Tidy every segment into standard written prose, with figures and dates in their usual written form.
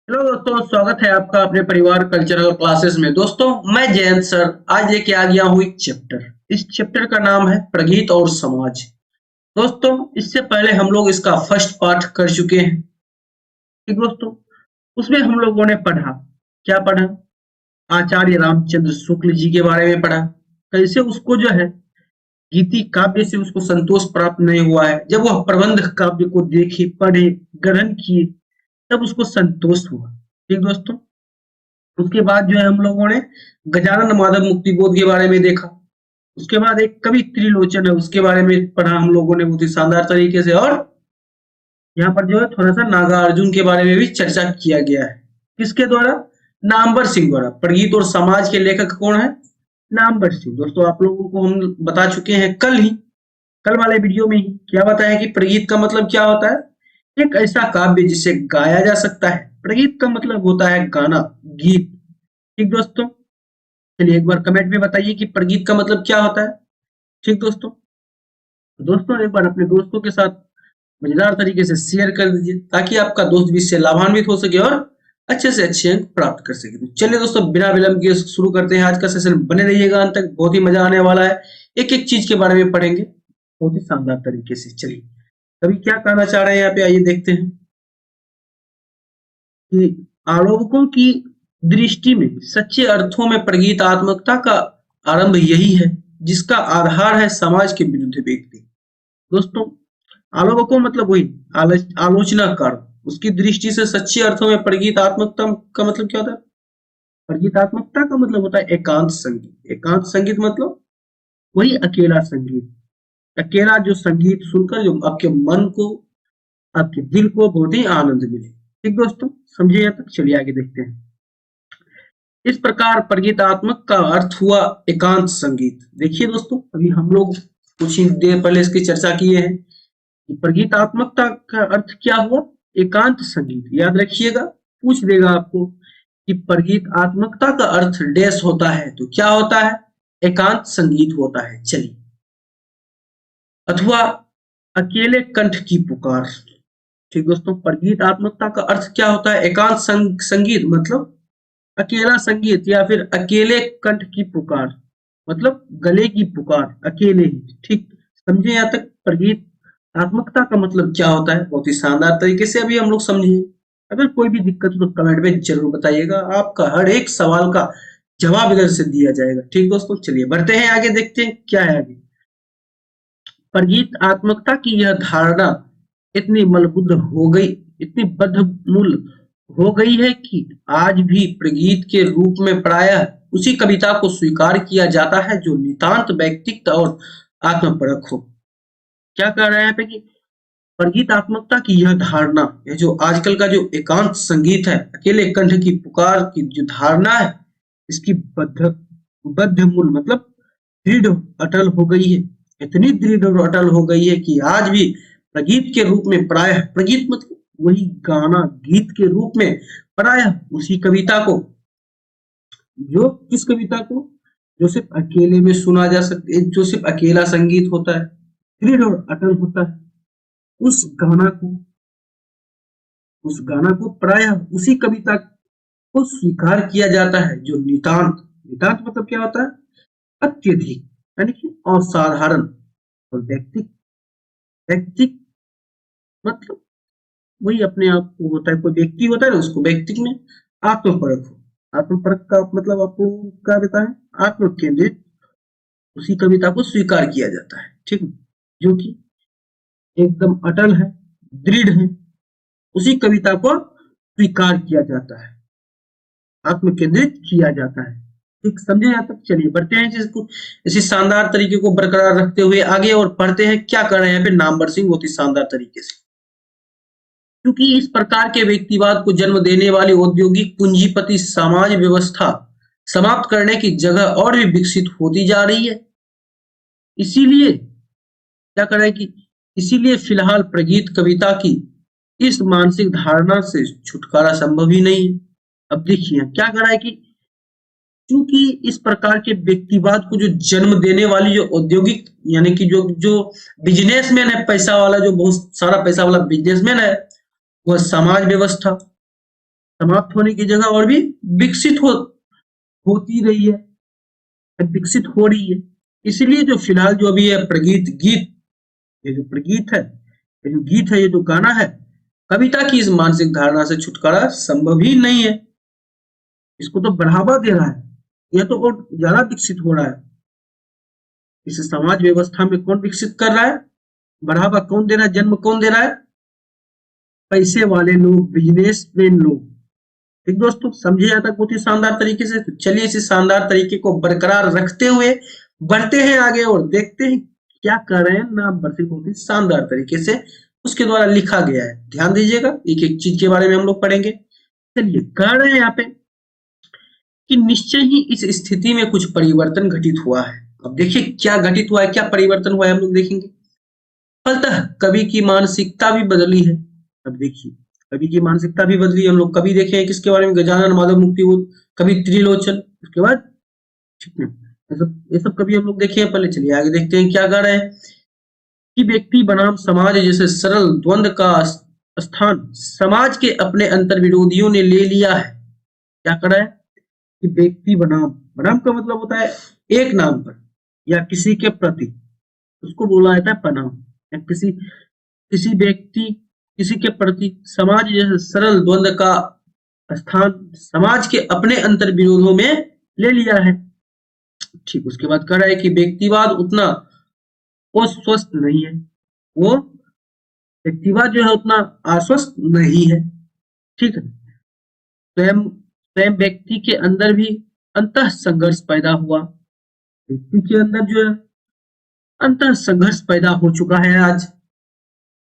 Hello दोस्तों, स्वागत है आपका अपने परिवार कल्चरल क्लासेस में। दोस्तों, मैं जयंत सर आज लेके आ गया हूँ एक चैप्टर। इस चैप्टर का नाम है प्रगीत और समाज। दोस्तों, इससे पहले हम लोग इसका फर्स्ट पार्ट कर चुके हैं। ठीक दोस्तों, उसमें हम लोगों ने पढ़ा, क्या पढ़ा? आचार्य रामचंद्र शुक्ल जी के बारे में पढ़ा। कैसे उसको जो है गीति काव्य से उसको संतोष प्राप्त नहीं हुआ है। जब वह प्रबंध काव्य को देखे, पढ़े, ग्रहण किए, तब उसको संतोष हुआ। ठीक दोस्तों, उसके बाद जो है हम लोगों ने गजानन माधव मुक्तिबोध के बारे में देखा। उसके बाद एक कवि त्रिलोचन है, उसके बारे में पढ़ा हम लोगों ने बहुत ही शानदार तरीके से। और यहाँ पर जो है थोड़ा सा नागार्जुन के बारे में भी चर्चा किया गया है। किसके द्वारा? नामवर सिंह द्वारा। प्रगीत और समाज के लेखक कौन है? नामवर सिंह। दोस्तों, आप लोगों को हम बता चुके हैं कल वाले वीडियो में ही क्या बताया कि प्रगीत का मतलब क्या होता है? एक ऐसा काव्य जिसे गाया जा सकता है। प्रगीत का मतलब होता है गाना, गीत। ठीक दोस्तों, चलिए एक बार कमेंट में बताइए कि प्रगीत का मतलब क्या होता है। ठीक दोस्तों, दोस्तों एक बार अपने दोस्तों के साथ मजेदार तरीके से शेयर कर दीजिए ताकि आपका दोस्त भी इससे लाभान्वित हो सके और अच्छे से अच्छे अंक प्राप्त कर सके। तो चलिए दोस्तों, बिना विलंब किए शुरू करते हैं आज का सेशन। बने रहिएगा अंत तक, बहुत ही मजा आने वाला है। एक एक चीज के बारे में पढ़ेंगे बहुत ही शानदार तरीके से। चलिए, कभी क्या कहना चाह रहे हैं यहाँ पे, आइए देखते हैं कि आलोकों की दृष्टि में सच्चे अर्थों में प्रगीतात्मकता का आरंभ यही है जिसका आधार है समाज के विरुद्ध व्यक्ति। दोस्तों, आलोकों मतलब वही आलोचनाकार। उसकी दृष्टि से सच्चे अर्थों में प्रगीतात्मकता का मतलब क्या होता है? प्रगीतात्मकता का मतलब होता है एकांत संगीत। एकांत संगीत मतलब वही अकेला संगीत। अकेला जो संगीत सुनकर जो आपके मन को, आपके दिल को बहुत ही आनंद मिले। ठीक दोस्तों, समझिए यहाँ तक। चलिए आगे देखते हैं। इस प्रकार प्रगीतात्मक का अर्थ हुआ एकांत संगीत। देखिए दोस्तों, अभी हम लोग कुछ ही देर पहले इसकी चर्चा किए हैं कि प्रगीतात्मकता का अर्थ क्या हुआ? एकांत संगीत। याद रखिएगा, पूछ देगा आपको कि प्रगीतात्मकता का अर्थ डैश होता है, तो क्या होता है? एकांत संगीत होता है। चलिए, अथवा अकेले कंठ की पुकार। ठीक दोस्तों, प्रगीतात्मकता का अर्थ क्या होता है? एकांत संगीत मतलब अकेला संगीत, या फिर अकेले कंठ की पुकार मतलब गले की पुकार, अकेले ही। ठीक, समझे यहाँ तक? प्रगीतात्मकता का मतलब क्या होता है बहुत ही शानदार तरीके से अभी हम लोग समझे। अगर कोई भी दिक्कत हो तो कमेंट में जरूर बताइएगा, आपका हर एक सवाल का जवाब इधर से दिया जाएगा। ठीक दोस्तों, चलिए बढ़ते हैं आगे, देखते हैं क्या है आगे। प्रगीतात्मकता की यह धारणा इतनी मलबुद्ध हो गई, इतनी बद्धमूल हो गई है कि आज भी प्रगीत के रूप में प्रायः उसी कविता को स्वीकार किया जाता है जो नितांत व्यक्तित्व और आत्मपरक हो। क्या कह रहे हैं यहाँ पे कि प्रगीतात्मकता की यह धारणा, ये जो आजकल का जो एकांत संगीत है, अकेले कंठ की पुकार की जो धारणा है, इसकी बद्धमूल मतलब दृढ़ अटल हो गई है। इतनी दृढ़ और अटल हो गई है कि आज भी प्रगीत के रूप में प्रायः, प्रगीत मतलब वही गाना, गीत के रूप में प्रायः उसी कविता को, जो किस कविता को, जो सिर्फ अकेले में सुना जा सकती है, जो सिर्फ अकेला संगीत होता है, दृढ़ और अटल होता है, उस गाना को, उस गाना को प्रायः उसी कविता को स्वीकार किया जाता है जो नितांत, नितांत मतलब क्या होता है? अत्यधिक, यानी कि असाधारण। और व्यक्ति, व्यक्ति मतलब वही अपने आप को होता है, कोई व्यक्ति होता है ना, उसको व्यक्ति में आत्मपरक हो। आत्मपरक का मतलब आपको क्या बताएं? आत्म केंद्रित उसी कविता को स्वीकार किया जाता है। ठीक है, जो कि एकदम अटल है, दृढ़ है, उसी कविता को स्वीकार किया जाता है, आत्म केंद्रित किया जाता है। ठीक, समझे यहाँ तक? चलिए बढ़ते हैं जिसको इसी शानदार तरीके को बरकरार रखते हुए आगे और पढ़ते हैं क्या कर रहे हैं यहाँ पे नामवर सिंह बहुत ही शानदार तरीके से। क्योंकि इस प्रकार के व्यक्तिवाद को जन्म देने वाली औद्योगिक पूंजीपति समाज व्यवस्था समाप्त करने की जगह और भी विकसित होती जा रही है। इसीलिए क्या कर रहे हैं कि इसीलिए फिलहाल प्रगीत कविता की इस मानसिक धारणा से छुटकारा संभव ही नहीं है। अब देखिए क्या कर रहा है कि क्योंकि इस प्रकार के व्यक्तिवाद को जो जन्म देने वाली जो औद्योगिक, यानी कि जो जो बिजनेसमैन है, पैसा वाला, जो बहुत सारा पैसा वाला बिजनेसमैन है, वह समाज व्यवस्था, समाप्त होने की जगह और भी विकसित होती रही है, विकसित हो रही है। इसलिए जो फिलहाल जो अभी है प्रगीत गीत, ये जो प्रगीत है, ये जो गीत है, ये जो गाना है, कविता की इस मानसिक धारणा से छुटकारा संभव ही नहीं है। इसको तो बढ़ावा दे रहा है, यह तो और ज्यादा विकसित हो रहा है। इस समाज व्यवस्था में कौन विकसित कर रहा है, बढ़ावा कौन दे रहा है, जन्म कौन दे रहा है? पैसे वाले लोग, बिजनेसमैन लोग। ठीक दोस्तों, समझे यहाँ तक बहुत ही शानदार तरीके से। तो चलिए इसी शानदार तरीके को बरकरार रखते हुए बढ़ते हैं आगे और देखते हैं क्या कर रहे हैं नाम बरसी बहुत ही शानदार तरीके से उसके द्वारा लिखा गया है। ध्यान दीजिएगा, एक एक चीज के बारे में हम लोग पढ़ेंगे। चलिए, कह रहे हैं यहाँ पे कि निश्चय ही इस स्थिति में कुछ परिवर्तन घटित हुआ है। अब देखिए क्या घटित हुआ है, क्या परिवर्तन हुआ है, हम लोग देखेंगे। फलतः कवि की मानसिकता भी बदली है। अब देखिए, कवि की मानसिकता भी बदली। हम लोग कवि देखे हैं किसके बारे में, गजानन माधव मुक्तिबोध, कवि त्रिलोचन, उसके बाद ठीक है, ये सब कवि हम लोग देखे हैं। पहले चलिए आगे देखते हैं क्या कह रहे हैं कि व्यक्ति बनाम समाज जैसे सरल द्वंद का स्थान समाज के अपने अंतर विरोधियों ने ले लिया है। क्या कर रहा है कि व्यक्ति बनाम, बनाम का मतलब होता है एक नाम पर या किसी के प्रति, उसको बोला जाता है बनाम। या किसी किसी व्यक्ति, किसी के प्रति समाज जैसे सरल द्वंद का स्थान समाज के अपने अंतर विरोधों में ले लिया है। ठीक, उसके बाद कह रहा है कि व्यक्तिवाद उतना वो स्वस्थ नहीं है, वो व्यक्तिवाद जो है उतना आश्वस्त नहीं है। ठीक है, स्वयं स्वयं व्यक्ति के अंदर भी अंतः संघर्ष पैदा हुआ। व्यक्ति के अंदर जो है अंतः संघर्ष पैदा हो चुका है। आज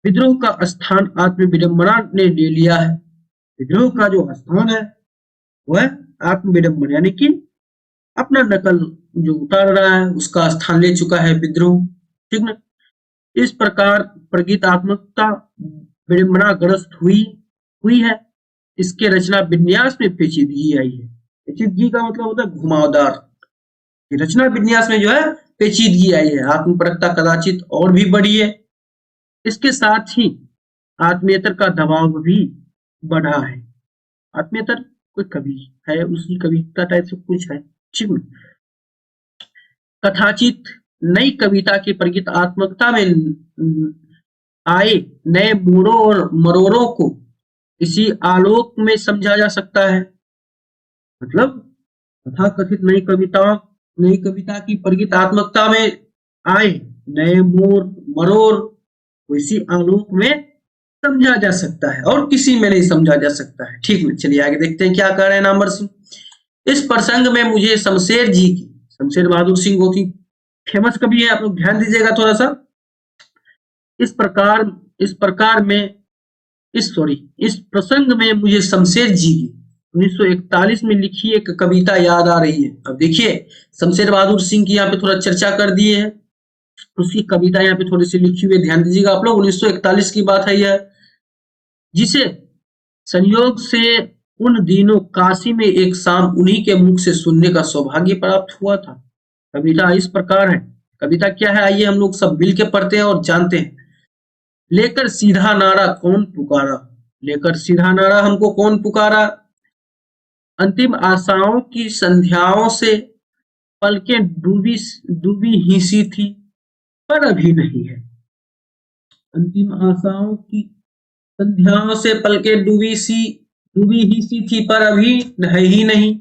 विद्रोह का स्थान आत्म विडंबना ने ले लिया है। विद्रोह का जो स्थान है वह आत्म विडंबना, यानी कि अपना नकल जो उतार रहा है उसका स्थान ले चुका है विद्रोह। ठीक ना, इस प्रकार प्रगीतात्मकता विडंबनाग्रस्त हुई हुई है। इसके रचना विन्यास में पेचीदगी आई है। पेचीदगी का मतलब होता है घुमावदार। ये रचना विन्यास में जो है पेचीदगी आई है। आत्मपरकता कदाचित और भी बढ़ी है। इसके साथ ही आत्मीयतर का दबाव भी बढ़ा है। आत्मीयतर कोई कवि है, उसी कविता टाइप से कुछ है। ठीक है, कथाचित नई कविता की प्रगीतात्मकता में आए नए मोड़ों और मरोड़ों को इसी आलोक में समझा जा सकता है। मतलब तथाकथित नई कविता की प्रगीतात्मकता में आए नए मोड़ मरोड़ को इसी आलोक में समझा जा सकता है और किसी में नहीं समझा जा सकता है। ठीक है, चलिए आगे देखते हैं क्या कह रहे हैं नंबर सिंह। इस प्रसंग में मुझे शमशेर जी की, शमशेर बहादुर सिंह बहुत ही फेमस कवि है, आप लोग ध्यान दीजिएगा थोड़ा सा। इस प्रकार में इस प्रसंग में मुझे शमशेर जी की 1941 में लिखी एक कविता याद आ रही है। अब देखिए, शमशेर बहादुर सिंह की यहाँ पे थोड़ा चर्चा कर दिए हैं, उसकी कविता यहाँ पे थोड़ी सी लिखी हुई है, ध्यान दीजिएगा आप लोग। 1941 की बात है यह, जिसे संयोग से उन दिनों काशी में एक शाम उन्हीं के मुख से सुनने का सौभाग्य प्राप्त हुआ था। कविता इस प्रकार है। कविता क्या है, आइए हम लोग सब मिल के पढ़ते हैं और जानते हैं। लेकर सीधा नारा कौन पुकारा, लेकर सीधा नारा हमको कौन पुकारा, अंतिम आशाओं की संध्याओं से पलकें डूबी डूबी ही सी थी पर अभी नहीं है। अंतिम आशाओं की संध्याओं से पलकें डूबी ही सी थी पर अभी है ही नहीं।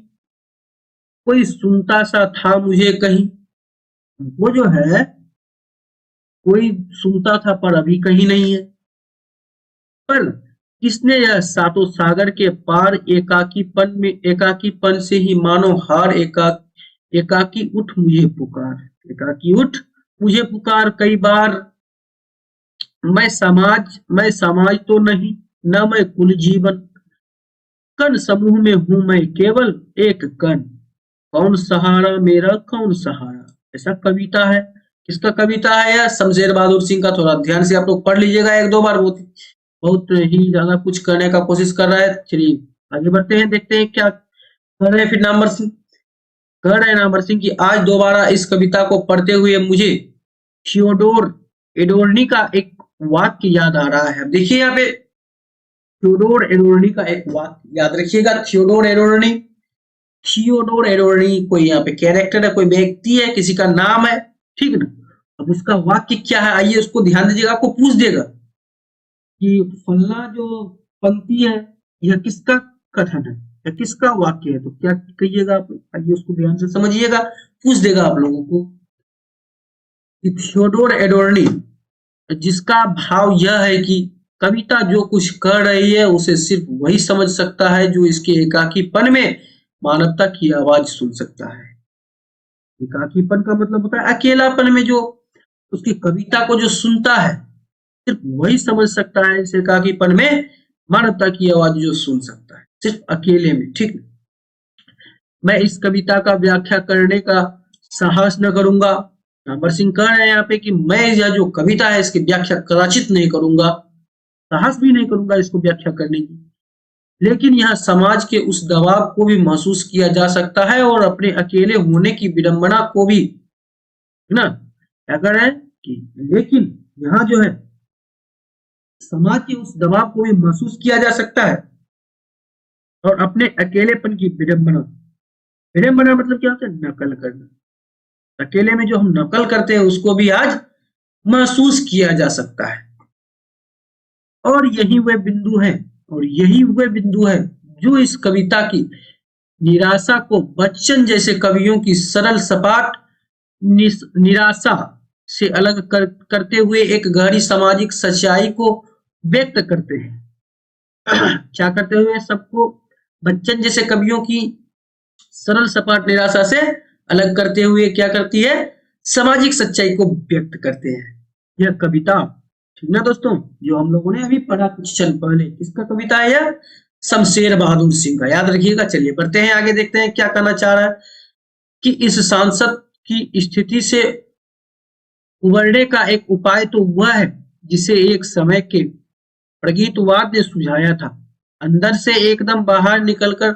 कोई सुनता सा था मुझे कहीं, वो जो है कोई सुनता था पर अभी कहीं नहीं है। पर किसने यह सातों सागर के पार एकाकीपन से ही मानो हार एकाकी उठ मुझे पुकार, एकाकी उठ मुझे पुकार। कई बार मैं समाज तो नहीं, न मैं कुल जीवन, कण समूह में हूं मैं केवल एक कण, कौन सहारा मेरा कौन सहारा। ऐसा कविता है। किसका कविता है यह? शमशेर बहादुर सिंह का। थोड़ा ध्यान से आप लोग पढ़ लीजिएगा एक दो बार, बहुत ही ज्यादा कुछ करने का कोशिश कर रहा है। चलिए आगे बढ़ते हैं, देखते हैं क्या कर रहे हैं फिर नामवर सिंह। कह रहे हैं नामवर सिंह की आज दोबारा इस कविता को पढ़ते हुए मुझे थियोडोर एडोर्नी का एक वाक्य याद आ रहा है। देखिए यहाँ पे थियोडोर एडोर्नी का एक वाक्य याद रखिएगा। थियोडोर एडोर्नी कोई यहाँ पे कैरेक्टर है, कोई व्यक्ति है, किसी का नाम है, ठीक है ना। अब उसका वाक्य क्या है, आइए उसको ध्यान दीजिएगा। आपको पूछ देगा कि फलना जो पंक्ति है यह किसका कथन है या किसका वाक्य है, तो क्या कहिएगा आप? आइए उसको ध्यान से समझिएगा। पूछ देगा आप लोगों को कि थियोडोर एडोर्नी, जिसका भाव यह है कि कविता जो कुछ कर रही है उसे सिर्फ वही समझ सकता है जो इसके एकाकीपन में मानवता की आवाज सुन सकता है। एकाकीपन का मतलब होता है अकेलापन में जो उसकी कविता को जो सुनता है सिर्फ वही समझ सकता है इस एकाकीपन में मानवता की आवाज जो सुन सकता है, सिर्फ अकेले में, ठीक है। मैं इस कविता का व्याख्या करने का साहस न करूंगा। अमर सिंह कह रहे हैं यहाँ पे कि मैं यह जो कविता है इसकी व्याख्या कदाचित नहीं करूंगा, साहस भी नहीं करूंगा इसको व्याख्या करने की। लेकिन यह समाज के उस दबाव को भी महसूस किया जा सकता है और अपने अकेले होने की विडंबना को भी, है ना। क्या कर रहे हैं कि लेकिन यहाँ जो है समाज के उस दबाव को भी महसूस किया जा सकता है और अपने अकेलेपन की विडंबना। विडंबना मतलब क्या होता है? नकल करना। अकेले में जो हम नकल करते हैं उसको भी आज महसूस किया जा सकता है। और यही वह बिंदु है, और यही वह बिंदु है जो इस कविता की निराशा को बच्चन जैसे कवियों की सरल सपाट निराशा से अलग करते हुए एक गहरी सामाजिक सच्चाई को व्यक्त करते हैं। क्या करते हुए? सबको बच्चन जैसे कवियों की सरल सपाट निराशा से अलग करते हुए क्या करती है? सामाजिक सच्चाई को व्यक्त करते हैं। यह कविता, ठीक ना दोस्तों, जो हम लोगों ने अभी पढ़ा कुछ क्षण पहले, किसका कविता है यह? शमशेर बहादुर सिंह का। याद रखिएगा। चलिए बढ़ते हैं आगे, देखते हैं क्या कहना चाह रहा है कि इस सांसद की स्थिति से उबरने का एक उपाय तो वह है जिसे एक समय के प्रगीतवाद ने सुझाया था, अंदर से एकदम बाहर निकलकर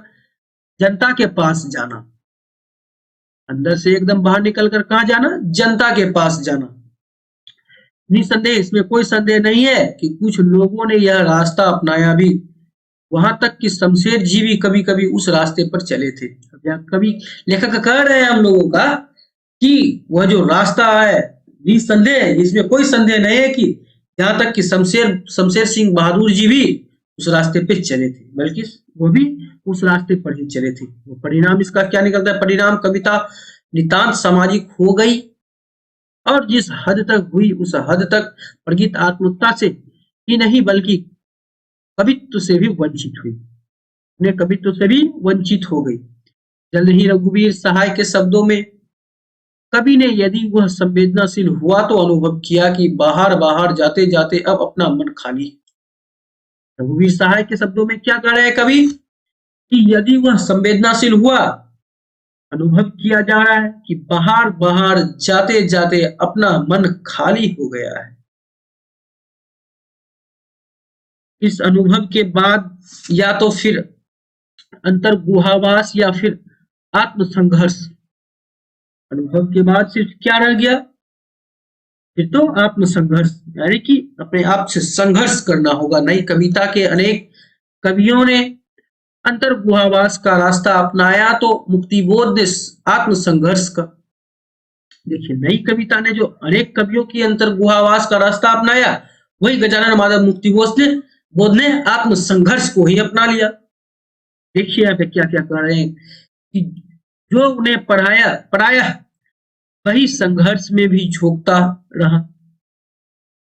जनता के पास जाना। अंदर से एकदम बाहर निकलकर कहाँ जाना? जनता के पास जाना। निसंदेह, इसमें कोई संदेह नहीं है कि कुछ लोगों ने यह रास्ता अपनाया भी, वहां तक कि शमशेर जी भी कभी कभी उस रास्ते पर चले थे। कभी लेखक कह रहे हैं हम लोगों का कि वह जो रास्ता है निसंदेह, इसमें कोई संदेह नहीं है कि यहाँ तक कि शमशेर सिंह बहादुर जी भी उस रास्ते पे चले थे, बल्कि वो भी उस रास्ते पर ही चले थे। वो परिणाम इसका क्या निकलता है? परिणाम कविता नितांत सामाजिक हो गई और जिस हद तक हुई उस हद तक प्रगीत आत्मकता से ही नहीं बल्कि कवित्व से भी वंचित हुई, अपने कवित्व से भी वंचित हो गई। जल्द ही रघुवीर सहाय के शब्दों में कवि ने यदि वह संवेदनाशील हुआ तो अनुभव किया कि बाहर बाहर जाते जाते अब अपना मन खाली। रघुवीर सहाय के शब्दों में क्या कह रहे हैं कवि कि यदि वह संवेदनाशील हुआ, अनुभव किया जा रहा है कि बाहर बाहर जाते जाते अपना मन खाली हो गया है। इस अनुभव के बाद या तो फिर अंतर्गुहावास या फिर आत्मसंघर्ष। अनुभव के बाद सिर्फ क्या रह गया? फिर तो आत्मसंघर्ष, यानी कि अपने आप से संघर्ष करना होगा। नई कविता के अनेक कवियों ने अंतर्गुहावास का रास्ता अपनाया तो मुक्तिबोध ने आत्मसंघर्ष का। देखिए, नई कविता ने जो अनेक कवियों की अंतर्गुहावास का रास्ता अपनाया, वही गजानन माधव मुक्तिबोध ने आत्मसंघर्ष को ही अपना लिया। देखिए यहाँ पे क्या क्या कह रहे हैं कि जो उन्हें पढ़ाया वही संघर्ष में भी झोंकता रहा।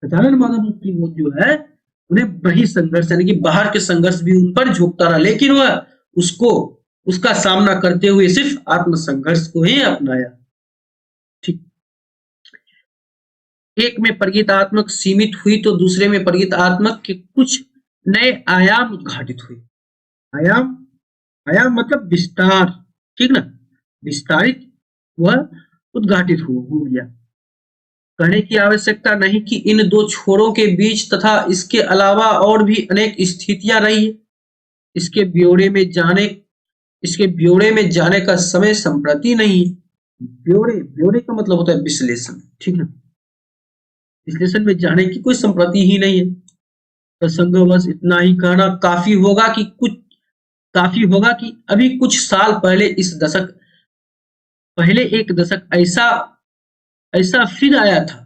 गजानन माधव मुक्तिबोध जो है उन्हें वही संघर्ष, यानी कि बाहर के संघर्ष भी उन पर झोंकता रहा, लेकिन वह उसका सामना करते हुए सिर्फ आत्मसंघर्ष को ही अपनाया। ठीक, एक में प्रगीतात्मक सीमित हुई तो दूसरे में प्रगीतात्मक के कुछ नए आयाम उद्घाटित हुए। आयाम मतलब विस्तार, ठीक ना, विस्तारित वह उद्घाटित हो गया। कहने की आवश्यकता नहीं कि इन दो छोरों के बीच तथा इसके अलावा और भी अनेक स्थितियां रही है। इसके ब्यौरे में जाने का समय संप्रति नहीं। ब्यौरे का मतलब होता है विश्लेषण, ठीक ना। विश्लेषण में जाने की कोई संप्रति ही नहीं है। प्रसंगवश इतना ही कहना काफी होगा कि अभी कुछ साल पहले एक दशक ऐसा ऐसा फिर आया था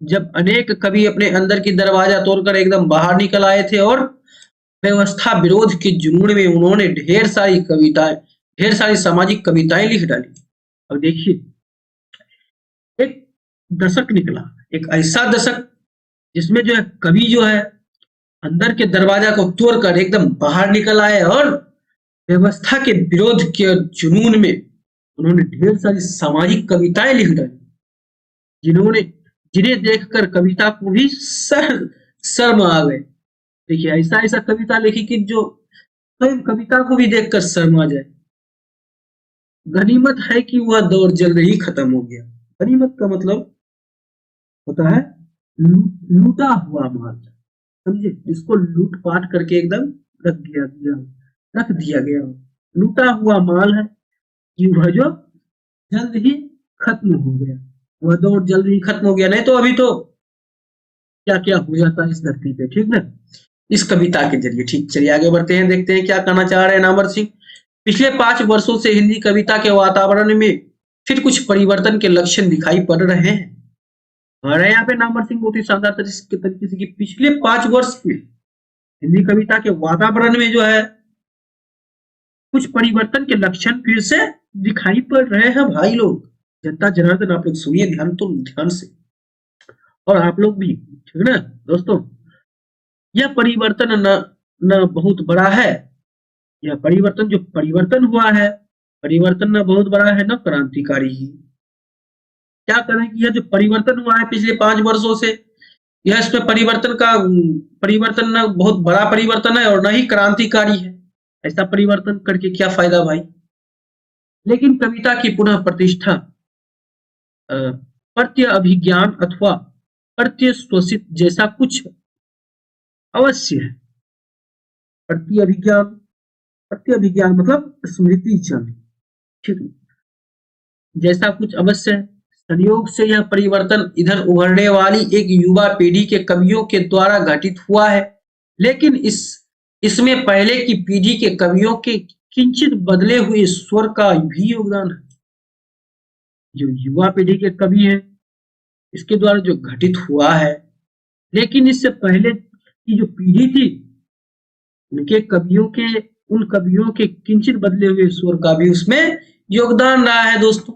जब अनेक कवि अपने अंदर की दरवाजा तोड़कर एकदम बाहर निकल आए थे और व्यवस्था विरोध के जुनून में उन्होंने ढेर सारी सामाजिक कविताएं लिख डाली। अब देखिए, एक दशक निकला, एक ऐसा दशक जिसमें जो है कवि जो है अंदर के दरवाजा को तोड़कर एकदम बाहर निकल आए और व्यवस्था के विरोध के जुनून में उन्होंने ढेर सारी सामाजिक कविताएं लिख डाली, जिन्होंने जिन्हें देखकर कविता को भी शर्म आ गए। देखिए, ऐसा ऐसा कविता लिखी कि जो स्वयं कविता को भी देखकर शर्म आ जाए। गनीमत है कि वह दौर जल्द ही खत्म हो गया। गनीमत का मतलब होता है लूटा हुआ माल, समझे, जिसको लूटपाट करके एकदम रख दिया गया लूटा हुआ माल है कि वह जो जल्द ही खत्म हो गया, वह दौर जल्द ही खत्म हो गया। नहीं तो अभी तो क्या क्या हो जाता इस धरती पे, ठीक ना, इस कविता के जरिए। ठीक, चलिए आगे बढ़ते हैं, देखते हैं क्या कहना चाह रहे हैं नामवर सिंह। पिछले 5 वर्षों से हिंदी कविता के वातावरण में फिर कुछ परिवर्तन के लक्षण दिखाई पड़ रहे हैं। और यहाँ पे नामवर सिंह बहुत ही शानदार तरीके से कि पिछले 5 वर्ष में हिंदी कविता के वातावरण में जो है कुछ परिवर्तन के लक्षण फिर से दिखाई पड़ रहे हैं। भाई लोग, जनता जनार्दन, आप लोग सुनिए ध्यान से, और आप लोग भी, ठीक ना दोस्तों। यह परिवर्तन न बहुत बड़ा है, यह परिवर्तन जो परिवर्तन हुआ है, परिवर्तन न बहुत बड़ा है न क्रांतिकारी ही। क्या करें कि यह जो परिवर्तन हुआ है पिछले 5 वर्षों से, यह इसमें परिवर्तन न बहुत बड़ा परिवर्तन है और न ही क्रांतिकारी है। ऐसा परिवर्तन करके क्या फायदा भाई। लेकिन कविता की पुनः प्रतिष्ठा प्रत्य अभिज्ञान अथवा प्रत्य स्वसित जैसा कुछ अवश्य है। प्रत्य अभिज्ञान मतलब स्मृति चंद, ठीक, जैसा कुछ अवश्य है। संयोग से यह परिवर्तन इधर उभरने वाली एक युवा पीढ़ी के कवियों के द्वारा घटित हुआ है, लेकिन इसमें पहले की पीढ़ी के कवियों के किंचित बदले हुए स्वर का भी योगदान है। जो युवा पीढ़ी के कवि हैं, इसके द्वारा जो घटित हुआ है, लेकिन इससे पहले की जो पीढ़ी थी उन कवियों के किंचित बदले हुए स्वर का भी उसमें योगदान रहा है दोस्तों।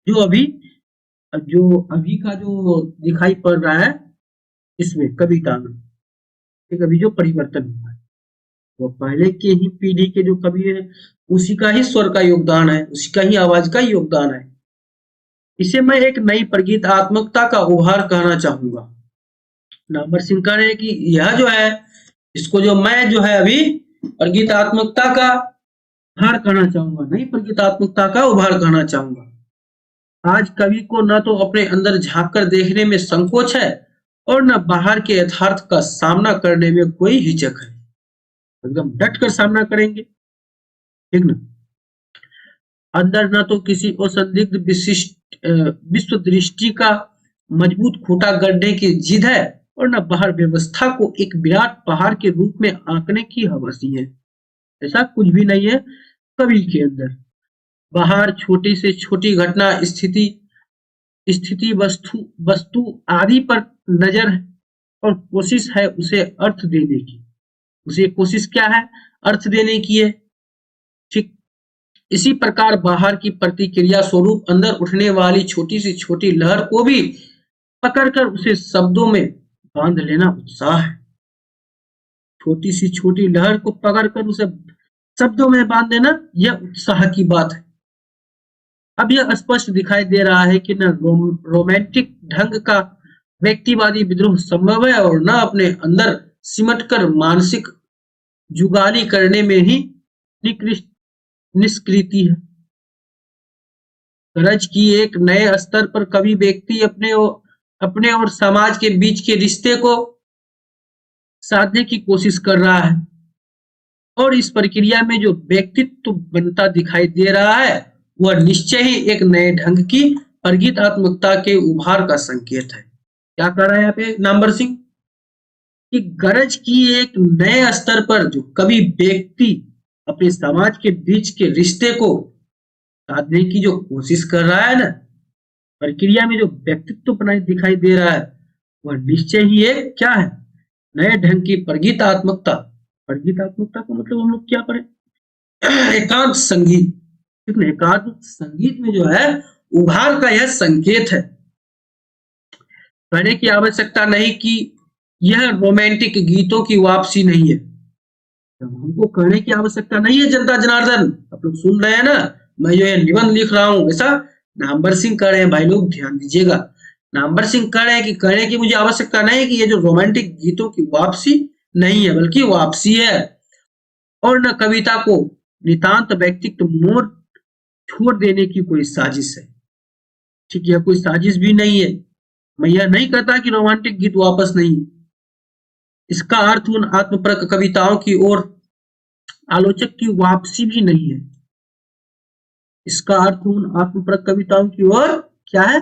जो अभी का जो दिखाई पड़ रहा है इसमें कविता में, ठीक, अभी जो परिवर्तन हुआ है वो पहले के ही पीढ़ी के जो कवि है उसी का ही स्वर का योगदान है, उसी का ही आवाज का योगदान है। इसे मैं एक नई प्रगीतात्मकता का उभार कहना चाहूंगा। नामवर सिंह कह रहे हैं कि यह जो है, इसको जो मैं जो है अभी प्रगीतात्मकता का उभार कहना चाहूंगा, नई प्रगीतात्मकता का उभार कहना चाहूंगा। आज कवि को न तो अपने अंदर झांक कर देखने में संकोच है और न बाहर के यथार्थ का सामना करने में कोई हिचक है। एकदम डट कर सामना करेंगे, ठीक ना। अंदर न तो किसी असंदिग्ध विश्व दृष्टि का मजबूत खूंटा गढ़ने की जिद है और न बाहर व्यवस्था को एक विराट पहाड़ के रूप में आंकने की हवसी है। ऐसा कुछ भी नहीं है कवि के अंदर। बाहर छोटी से छोटी घटना, स्थिति वस्तु आदि पर नजर है और कोशिश है उसे अर्थ देने की। उसे कोशिश क्या है? अर्थ देने की है, ठीक। इसी प्रकार बाहर की प्रतिक्रिया स्वरूप अंदर उठने वाली छोटी सी छोटी लहर को भी पकड़कर उसे शब्दों में बांध लेना उत्साह है। छोटी सी छोटी लहर को पकड़कर उसे शब्दों में बांध देना, यह उत्साह की बात है। अब यह स्पष्ट दिखाई दे रहा है कि न रोमांटिक ढंग का व्यक्तिवादी विद्रोह संभव है और न अपने अंदर सिमटकर मानसिक जुगाली करने में ही निष्कृति है। गरज की एक नए स्तर पर कवि व्यक्ति अपने और समाज के बीच के रिश्ते को साधने की कोशिश कर रहा है और इस प्रक्रिया में जो व्यक्तित्व बनता दिखाई दे रहा है वह निश्चय ही एक नए ढंग की प्रगीतात्मकता के उभार का संकेत है। क्या कर रहा है यहाँ पे नामवर सिंह? कि गरज की एक नए स्तर पर जो कभी व्यक्ति अपने समाज के बीच के रिश्ते को साधने की जो कोशिश कर रहा है ना, प्रक्रिया में जो व्यक्तित्व बनाई दिखाई दे रहा है, वह निश्चय ही एक क्या है, नए ढंग की प्रगीतात्मकता। प्रगीतात्मकता का मतलब हम लोग क्या पढ़े, एकांत संगीत। ठीक है, एकांत संगीत में जो है उभार का यह संकेत है। कहने की आवश्यकता नहीं कि यह रोमांटिक गीतों की वापसी नहीं है। तो हमको कहने की आवश्यकता नहीं है जनता जनार्दन, आप लोग सुन रहे हैं ना, मैं जो है निबंध लिख रहा हूँ ऐसा नामवर सिंह कह रहे हैं, भाई लोग ध्यान दीजिएगा। नामवर सिंह कह रहे हैं कि कहने की मुझे आवश्यकता नहीं कि ये जो रोमांटिक गीतों की वापसी नहीं है, बल्कि वापसी है। और न कविता को नितांत व्यक्तित्व मोड़ छोड़ देने की कोई साजिश है। ठीक, यह कोई साजिश भी नहीं है। मैं यह नहीं कहता कि रोमांटिक गीत वापस नहीं है। इसका अर्थ उन आत्मपरक कविताओं की ओर आलोचक की वापसी भी नहीं है। इसका अर्थ उन आत्मपरक कविताओं की ओर क्या है,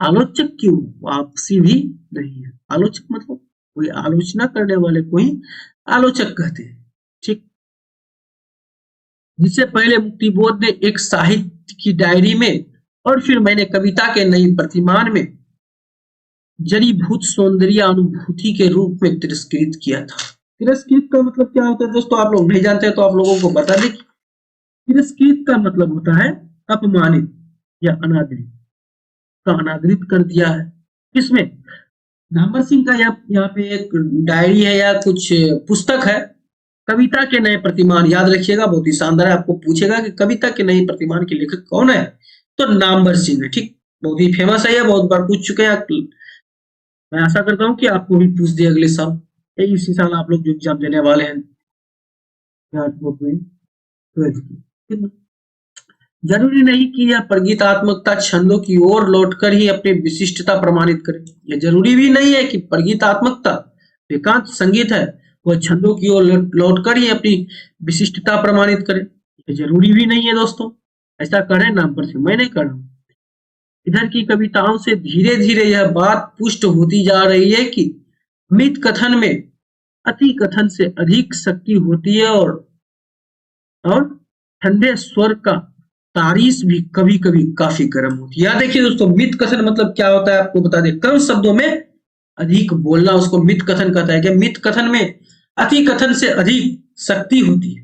आलोचक की वापसी भी नहीं है। आलोचक मतलब कोई आलोचना करने वाले को ही आलोचक कहते हैं। ठीक, जिससे पहले मुक्तिबोध ने एक साहित्य की डायरी में और फिर मैंने कविता के नई प्रतिमान में जड़ीभूत सौंदर्य अनुभूति के रूप में तिरस्कृत किया था। तिरस्कृत का मतलब क्या होता है दोस्तों, आप लोग नहीं जानते तो आप लोगों को बता दें। तिरस्कृत का मतलब होता है अपमानित या अनादरित, का अनादरित कर दिया है। किसमें, नामवर सिंह का यहाँ पे एक डायरी है या कुछ पुस्तक है, कविता के नए प्रतिमान। याद रखिएगा, बहुत ही शानदार है। आपको पूछेगा कि कविता के नए प्रतिमान के लेखक कौन है, तो नामवर सिंह है। ठीक, बहुत ही फेमस है, बहुत बार पूछ चुके हैं। मैं आशा करता हूँ कि आपको भी पूछ दिया अगले साल, इसी साल आप लोग जो एग्जाम देने वाले हैं 12th की। जरूरी नहीं कि यह प्रगीतात्मकता छंदों की ओर लौटकर ही अपनी विशिष्टता प्रमाणित करे। यह जरूरी भी नहीं है कि प्रगीतात्मकता एकांत संगीत है वह छंदों की ओर लौटकर ही अपनी विशिष्टता प्रमाणित करे। यह जरूरी भी नहीं है दोस्तों, ऐसा करें नाम पर से मैं नहीं कर रहा हूँ। इधर की कविताओं से धीरे धीरे यह बात पुष्ट होती जा रही है कि मित कथन में अति कथन से अधिक शक्ति होती है, और ठंडे स्वर का तारीस भी कभी कभी काफी गर्म होती है। याद देखिए दोस्तों, मित कथन मतलब क्या होता है आपको बता दें, कम शब्दों में अधिक बोलना उसको मित कथन कहता है। क्या मित कथन में अति कथन से अधिक शक्ति होती है,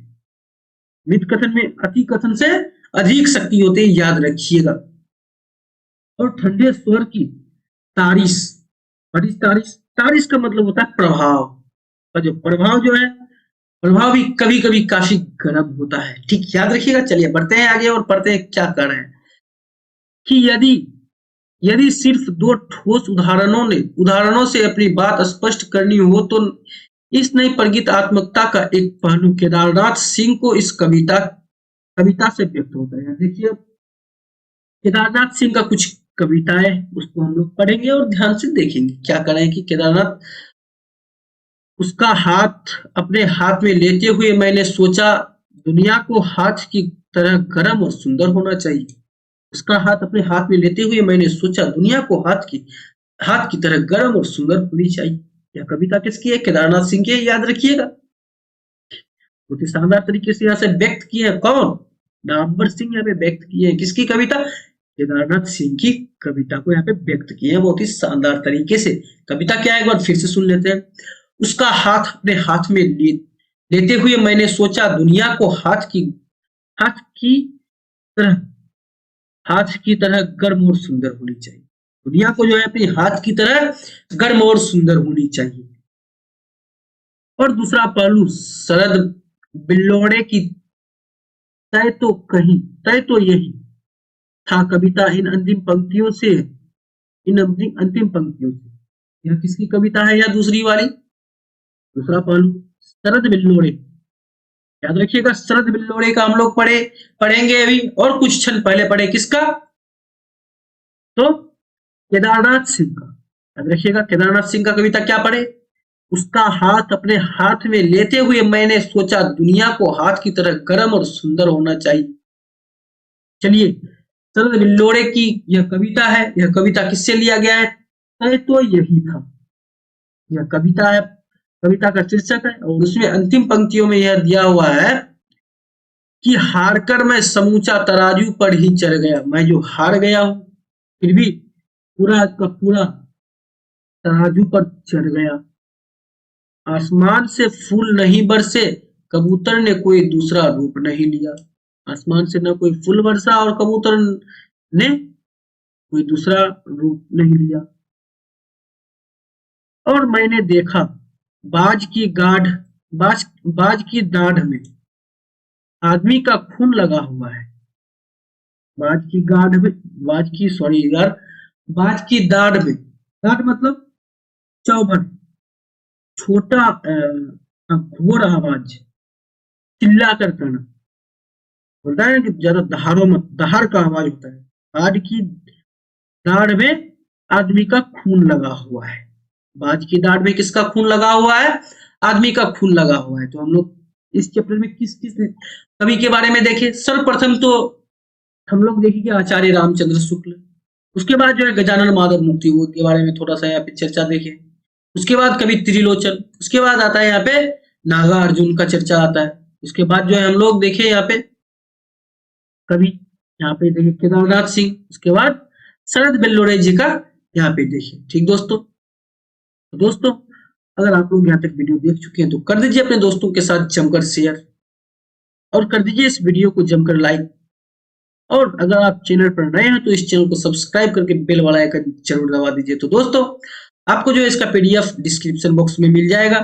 मित कथन में अति कथन से अधिक शक्ति होती है, याद रखिएगा। और ठंडे स्वर की तारीस, तारीस तारीस का मतलब होता है प्रभाव, और जो प्रभाव जो है, प्रभाव भी कभी कभी काफी गर्म होता है। ठीक, याद रखिएगा। चलिए बढ़ते हैं आगे और पढ़ते हैं क्या कर रहे हैं कि यदि यदि सिर्फ दो ठोस उदाहरणों से अपनी बात स्पष्ट करनी हो तो इस नई प्रगीतात्मकता का एक पहलू केदारनाथ सिंह को इस कविता से व्यक्त होता है। देखिए, केदारनाथ सिंह का कुछ कविताएं उसको हम लोग पढ़ेंगे और ध्यान से देखेंगे क्या करें कि केदारनाथ, उसका हाथ अपने हाथ में लेते हुए मैंने सोचा दुनिया को हाथ की तरह गर्म और सुंदर होना चाहिए। उसका हाथ अपने हाथ में लेते हुए मैंने सोचा दुनिया को हाथ की तरह गर्म और सुंदर होनी चाहिए। यह कविता किसकी है, केदारनाथ सिंह की है, याद रखिएगा। बहुत ही शानदार तरीके से यहाँ से व्यक्त किए हैं, कौन, नामवर सिंह यहाँ पे व्यक्त किए हैं। किसकी कविता, केदारनाथ सिंह की कविता को यहाँ पे व्यक्त किए हैं बहुत ही शानदार तरीके से। कविता क्या है, एक बार फिर से सुन लेते हैं। उसका हाथ अपने हाथ में लेते हुए मैंने सोचा दुनिया को हाथ की तरह गर्म और सुंदर होनी चाहिए। दुनिया को जो है अपने हाथ की तरह गर्म और सुंदर होनी चाहिए। और दूसरा पहलू शरद बिल्लोड़े की तय तो यही था कविता इन अंतिम पंक्तियों से। यह किसकी कविता है या दूसरी वाली, दूसरा पहलू शरद बिल्लोड़े, याद रखिएगा। शरद बिल्लोड़े का हम लोग पढ़ेंगे अभी, और कुछ क्षण पहले पढ़े किसका, तो केदारनाथ सिंह का। याद रखिएगा, केदारनाथ सिंह का कविता क्या पढ़े, उसका हाथ अपने हाथ में लेते हुए मैंने सोचा दुनिया को हाथ की तरह गर्म और सुंदर होना चाहिए। चलिए, शरद बिल्लोड़े की यह कविता है। यह कविता किससे लिया गया है, तो यही था। यह कविता है कविता का शीर्षक है। और उसमें अंतिम पंक्तियों में यह दिया हुआ है कि हारकर मैं समूचा तराजू पर ही चढ़ गया। मैं जो हार गया हूं फिर भी पूरा का पूरा तराजू पर चढ़ गया। आसमान से फूल नहीं बरसे, कबूतर ने कोई दूसरा रूप नहीं लिया। आसमान से न कोई फूल बरसा और कबूतर ने कोई दूसरा रूप नहीं लिया। और मैंने देखा बाज की गाढ़ बाज की दाढ़ में आदमी का खून लगा हुआ है। बाज की गाढ़ में बाज की सॉरी यार बाज की दाढ़ में, दाढ़ मतलब चौभन, छोटा घोर आवाज, चिल्ला कर कहना, बोलता है कि ज्यादा दहाड़ों मत, दहाड़ का आवाज होता है। बाज की दाढ़ में आदमी का खून लगा हुआ है। बाज की दाढ़ में किसका खून लगा हुआ है? आदमी का खून लगा हुआ है। तो हम लोग इस चैप्टर में किस किस कवि के बारे में देखें। सर्वप्रथम तो हम लोग देखेंगे आचार्य रामचंद्र शुक्ल। उसके बाद जो है गजानन माधव मुक्ति के बारे में थोड़ा सा यहाँ पे चर्चा देखें। उसके बाद कवि त्रिलोचन, उसके बाद आता है यहाँ पे नागार्जुन का चर्चा आता है। उसके बाद जो है हम लोग देखें यहाँ पे कवि, यहाँ पे देखिए केदारनाथ सिंह। उसके बाद शरद बेल्लोरे जी का यहाँ पे देखिए। ठीक दोस्तों, तो दोस्तों अगर आप लोग यहाँ तक वीडियो देख चुके हैं तो कर दीजिए अपने दोस्तों के साथ जमकर शेयर और कर दीजिए इस वीडियो को जमकर लाइक। और अगर आप चैनल पर नए हैं तो इस चैनल को सब्सक्राइब करके बेल वाला आइकन जरूर दबा दीजिए। तो दोस्तों आपको जो है इसका पीडीएफ डिस्क्रिप्शन बॉक्स में मिल जाएगा,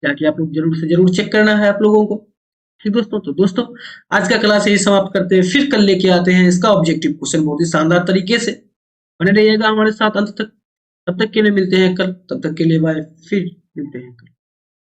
जाके आप लोग जरूर से जरूर चेक करना है आप लोगों को। ठीक दोस्तों, तो दोस्तों आज का क्लास यही समाप्त करते हैं, फिर कल लेके आते हैं इसका ऑब्जेक्टिव क्वेश्चन बहुत ही शानदार तरीके से। बने रहिएगा हमारे साथ अंत तक। तब तक के लिए मिलते हैं कल, तब तक के लिए बाय, फिर मिलते हैं कल।